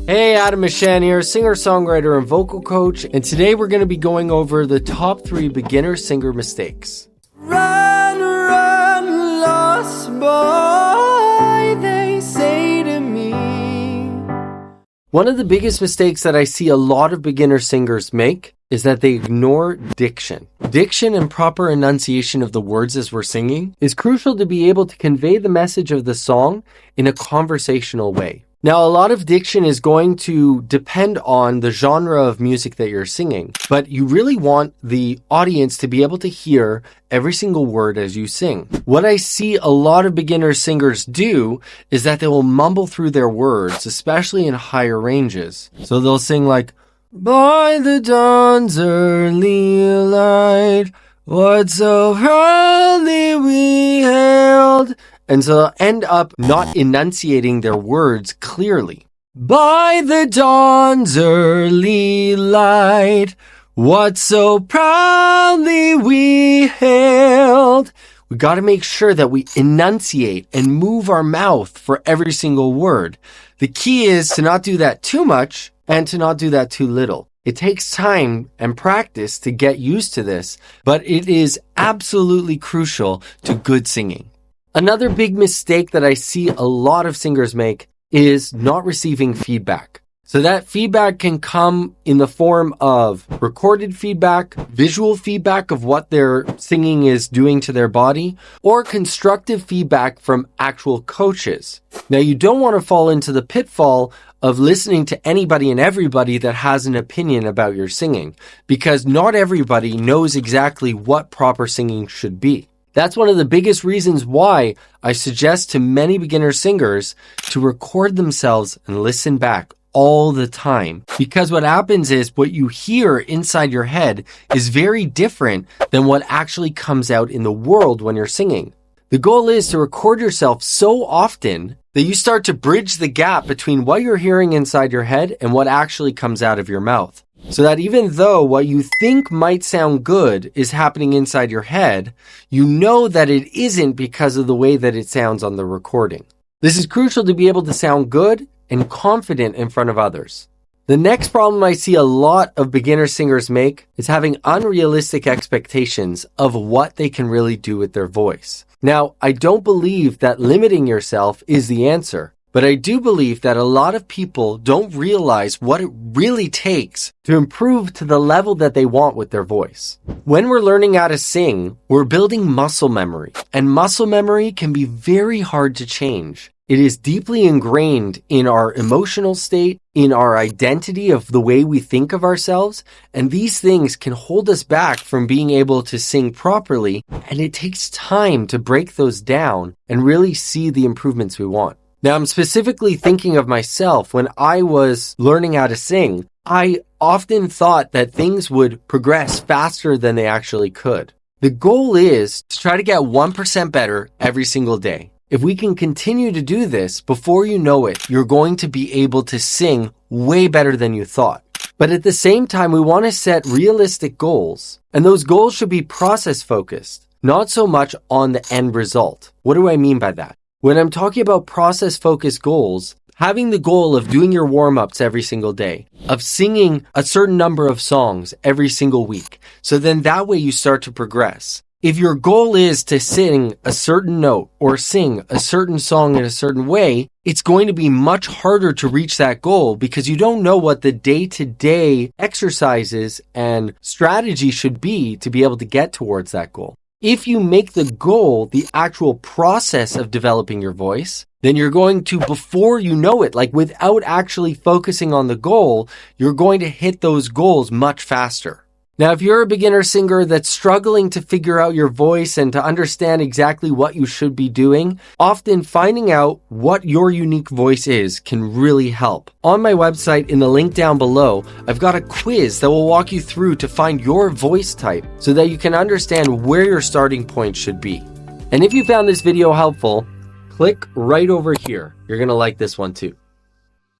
Hey, Mishan here, singer-songwriter and vocal coach, and today we're going to be going over the top 3 beginner singer mistakes. Run, run, lost boy, they say to me. One of the biggest mistakes that I see a lot of beginner singers make is that they ignore diction. Diction and proper enunciation of the words as we're singing is crucial to be able to convey the message of the song in a conversational way. Now, a lot of diction is going to depend on the genre of music that you're singing, but you really want the audience to be able to hear every single word as you sing. What I see a lot of beginner singers do is that they will mumble through their words, especially in higher ranges. So they'll sing like, by the dawn's early light, what so proudly we hailed. And so they'll end up not enunciating their words clearly. By the dawn's early light, what so proudly we hailed. We got to make sure that we enunciate and move our mouth for every single word. The key is to not do that too much and to not do that too little. It takes time and practice to get used to this, but it is absolutely crucial to good singing. Another big mistake that I see a lot of singers make is not receiving feedback. So that feedback can come in the form of recorded feedback, visual feedback of what their singing is doing to their body, or constructive feedback from actual coaches. Now, you don't want to fall into the pitfall of listening to anybody and everybody that has an opinion about your singing, because not everybody knows exactly what proper singing should be. That's one of the biggest reasons why I suggest to many beginner singers to record themselves and listen back all the time. Because what happens is what you hear inside your head is very different than what actually comes out in the world when you're singing. The goal is to record yourself so often that you start to bridge the gap between what you're hearing inside your head and what actually comes out of your mouth. So that even though what you think might sound good is happening inside your head, you know that it isn't because of the way that it sounds on the recording. This is crucial to be able to sound good and confident in front of others. The next problem I see a lot of beginner singers make is having unrealistic expectations of what they can really do with their voice. Now, I don't believe that limiting yourself is the answer. But I do believe that a lot of people don't realize what it really takes to improve to the level that they want with their voice. When we're learning how to sing, we're building muscle memory, and muscle memory can be very hard to change. It is deeply ingrained in our emotional state, in our identity of the way we think of ourselves, and these things can hold us back from being able to sing properly, and it takes time to break those down and really see the improvements we want. Now, I'm specifically thinking of myself. When I was learning how to sing, I often thought that things would progress faster than they actually could. The goal is to try to get 1% better every single day. If we can continue to do this, before you know it, you're going to be able to sing way better than you thought. But at the same time, we want to set realistic goals, and those goals should be process focused, not so much on the end result. What do I mean by that? When I'm talking about process-focused goals, having the goal of doing your warm-ups every single day, of singing a certain number of songs every single week, so then that way you start to progress. If your goal is to sing a certain note or sing a certain song in a certain way, it's going to be much harder to reach that goal because you don't know what the day-to-day exercises and strategy should be to be able to get towards that goal. If you make the goal the actual process of developing your voice, then you're going to, before you know it, like without actually focusing on the goal, you're going to hit those goals much faster. Now, if you're a beginner singer that's struggling to figure out your voice and to understand exactly what you should be doing, often finding out what your unique voice is can really help. On my website, in the link down below, I've got a quiz that will walk you through to find your voice type so that you can understand where your starting point should be. And if you found this video helpful, click right over here. You're going to like this one too.